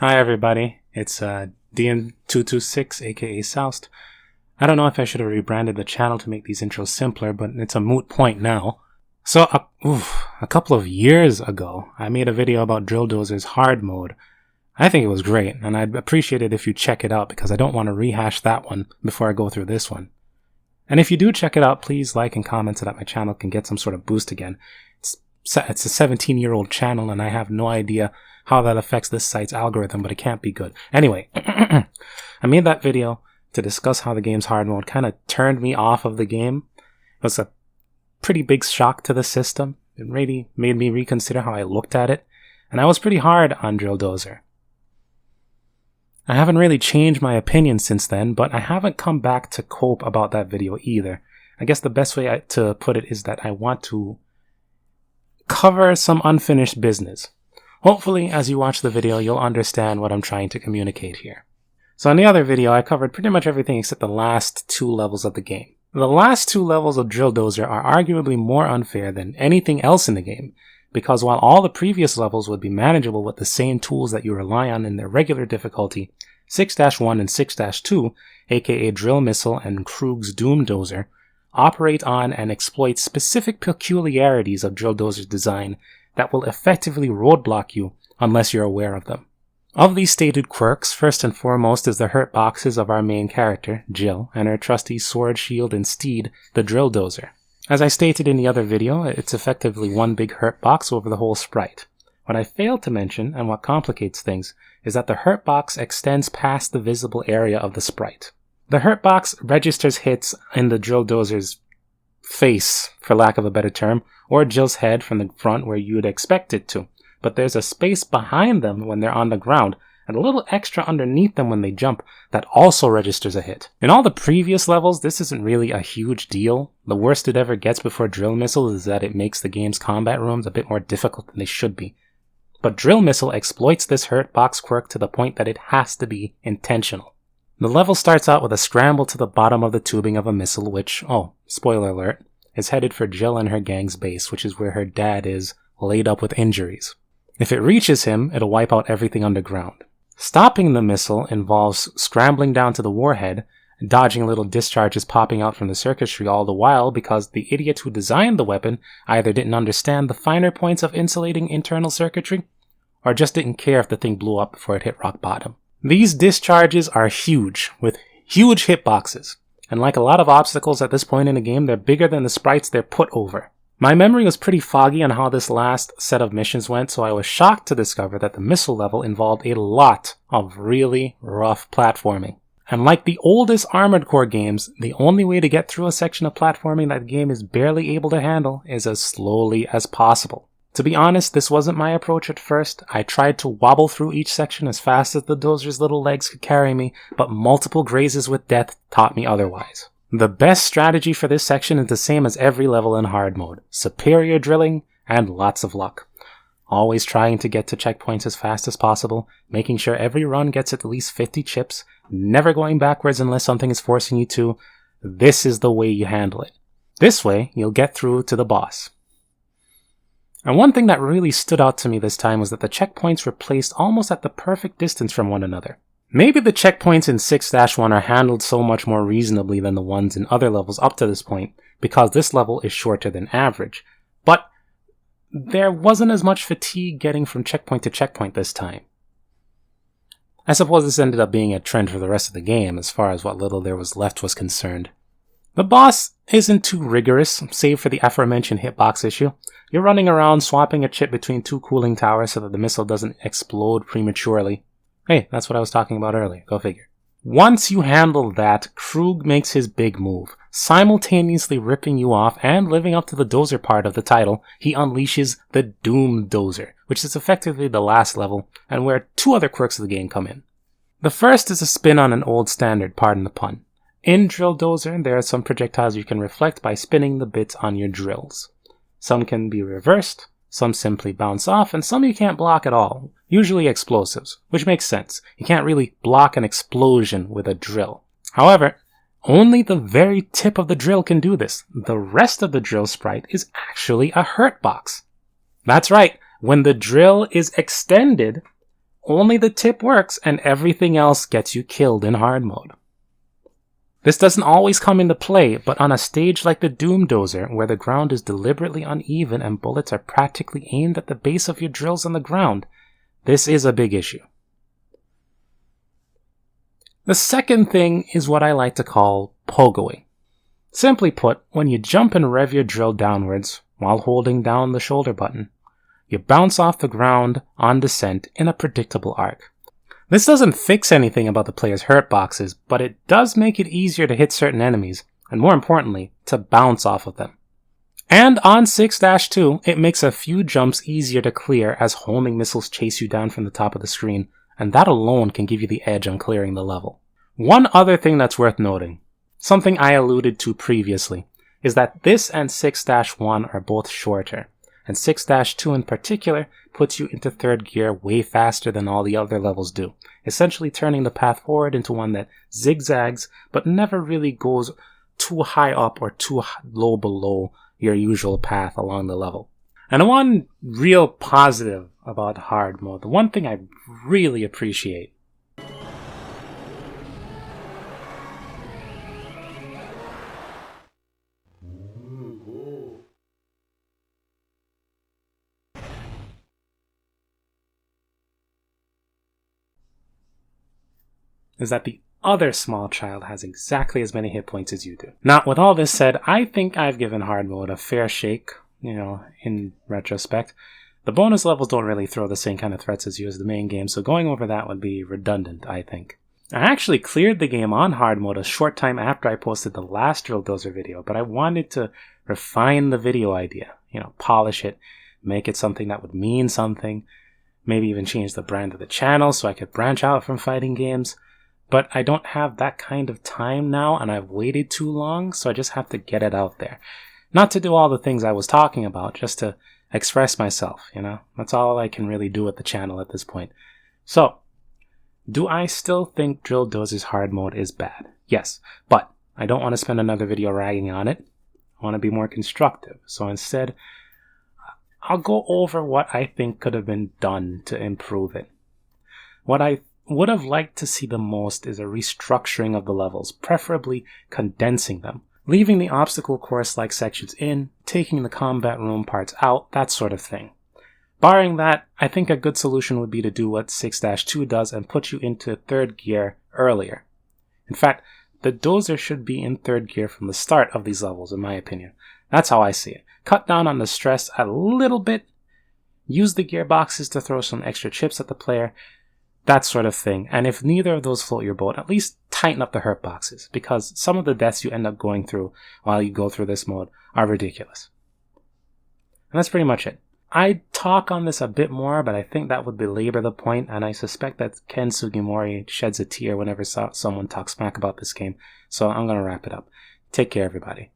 Hi everybody, it's DM226 aka Soust. I don't know if I should have rebranded the channel to make these intros simpler, but it's a moot point now. So, a couple of years ago, I made a video about Drill Dozer's hard mode. I think it was great, and I'd appreciate it if you check it out because I don't want to rehash that one before I go through this one. And if you do check it out, please like and comment so that my channel can get some sort of boost again. It's a 17-year-old channel and I have no idea how that affects this site's algorithm, but it can't be good. Anyway, I made that video to discuss how the game's hard mode kind of turned me off of the game. It was a pretty big shock to the system. It really made me reconsider how I looked at it, and I was pretty hard on Drill Dozer. I haven't really changed my opinion since then, but I haven't come back to cope about that video either. I guess the best way to put it is that I want to cover some unfinished business. Hopefully, as you watch the video, you'll understand what I'm trying to communicate here. So in the other video, I covered pretty much everything except the last two levels of the game. The last two levels of Drill Dozer are arguably more unfair than anything else in the game, because while all the previous levels would be manageable with the same tools that you rely on in their regular difficulty, 6-1 and 6-2, aka Drill Missile and Krug's Doom Dozer, operate on and exploit specific peculiarities of Drill Dozer's design that will effectively roadblock you unless you're aware of them. Of these stated quirks, first and foremost is the hurt boxes of our main character, Jill, and her trusty sword, shield, and steed, the Drill Dozer. As I stated in the other video, it's effectively one big hurt box over the whole sprite. What I failed to mention, and what complicates things, is that the hurt box extends past the visible area of the sprite. The hurt box registers hits in the Drill Dozer's face, for lack of a better term, or Jill's head from the front where you'd expect it to, but there's a space behind them when they're on the ground, and a little extra underneath them when they jump that also registers a hit. In all the previous levels, this isn't really a huge deal. The worst it ever gets before Drill Missile is that it makes the game's combat rooms a bit more difficult than they should be. But Drill Missile exploits this hurt box quirk to the point that it has to be intentional. The level starts out with a scramble to the bottom of the tubing of a missile which, spoiler alert, is headed for Jill and her gang's base, which is where her dad is, laid up with injuries. If it reaches him, it'll wipe out everything underground. Stopping the missile involves scrambling down to the warhead, dodging little discharges popping out from the circuitry all the while because the idiot who designed the weapon either didn't understand the finer points of insulating internal circuitry, or just didn't care if the thing blew up before it hit rock bottom. These discharges are huge, with huge hitboxes, and like a lot of obstacles at this point in the game, they're bigger than the sprites they're put over. My memory was pretty foggy on how this last set of missions went, so I was shocked to discover that the missile level involved a lot of really rough platforming. And like the oldest Armored Core games, the only way to get through a section of platforming that the game is barely able to handle is as slowly as possible. To be honest, this wasn't my approach at first. I tried to wobble through each section as fast as the Dozer's little legs could carry me, but multiple grazes with death taught me otherwise. The best strategy for this section is the same as every level in hard mode: superior drilling and lots of luck. Always trying to get to checkpoints as fast as possible, making sure every run gets at least 50 chips, never going backwards unless something is forcing you to. This is the way you handle it. This way, you'll get through to the boss. And one thing that really stood out to me this time was that the checkpoints were placed almost at the perfect distance from one another. Maybe the checkpoints in 6-1 are handled so much more reasonably than the ones in other levels up to this point, because this level is shorter than average. But there wasn't as much fatigue getting from checkpoint to checkpoint this time. I suppose this ended up being a trend for the rest of the game, as far as what little there was left was concerned. The boss isn't too rigorous, save for the aforementioned hitbox issue. You're running around swapping a chip between two cooling towers so that the missile doesn't explode prematurely. Hey, that's what I was talking about earlier, go figure. Once you handle that, Krug makes his big move. Simultaneously ripping you off and living up to the Dozer part of the title, he unleashes the Doom Dozer, which is effectively the last level, and where two other quirks of the game come in. The first is a spin on an old standard, pardon the pun. In Drill Dozer, there are some projectiles you can reflect by spinning the bits on your drills. Some can be reversed, some simply bounce off, and some you can't block at all, usually explosives, which makes sense. You can't really block an explosion with a drill. However, only the very tip of the drill can do this. The rest of the drill sprite is actually a hurt box. That's right, when the drill is extended, only the tip works and everything else gets you killed in hard mode. This doesn't always come into play, but on a stage like the Drill Dozer, where the ground is deliberately uneven and bullets are practically aimed at the base of your drills on the ground, this is a big issue. The second thing is what I like to call pogoing. Simply put, when you jump and rev your drill downwards while holding down the shoulder button, you bounce off the ground on descent in a predictable arc. This doesn't fix anything about the player's hurt boxes, but it does make it easier to hit certain enemies, and more importantly, to bounce off of them. And on 6-2, it makes a few jumps easier to clear as homing missiles chase you down from the top of the screen, and that alone can give you the edge on clearing the level. One other thing that's worth noting, something I alluded to previously, is that this and 6-1 are both shorter, and 6-2 in particular puts you into third gear way faster than all the other levels do, essentially turning the path forward into one that zigzags but never really goes too high up or too low below your usual path along the level. And one real positive about hard mode, the one thing I really appreciate, is that the other small child has exactly as many hit points as you do. Now, with all this said, I think I've given hard mode a fair shake, in retrospect. The bonus levels don't really throw the same kind of threats as you as the main game, so going over that would be redundant, I think. I actually cleared the game on hard mode a short time after I posted the last Drill Dozer video, but I wanted to refine the video idea, polish it, make it something that would mean something, maybe even change the brand of the channel so I could branch out from fighting games. But I don't have that kind of time now, and I've waited too long, so I just have to get it out there. Not to do all the things I was talking about, just to express myself, That's all I can really do with the channel at this point. So, do I still think Drill Dozer's hard mode is bad? Yes, but I don't want to spend another video ragging on it. I want to be more constructive, so instead, I'll go over what I think could have been done to improve it. What I would have liked to see the most is a restructuring of the levels, preferably condensing them, leaving the obstacle course-like sections in, taking the combat room parts out, that sort of thing. Barring that, I think a good solution would be to do what 6-2 does and put you into third gear earlier. In fact, the Dozer should be in third gear from the start of these levels, in my opinion. That's how I see it. Cut down on the stress a little bit, use the gearboxes to throw some extra chips at the player, that sort of thing. And if neither of those float your boat, at least tighten up the hurt boxes, because some of the deaths you end up going through while you go through this mode are ridiculous. And that's pretty much it. I'd talk on this a bit more, but I think that would belabor the point, and I suspect that Ken Sugimori sheds a tear whenever someone talks smack about this game, so I'm going to wrap it up. Take care, everybody.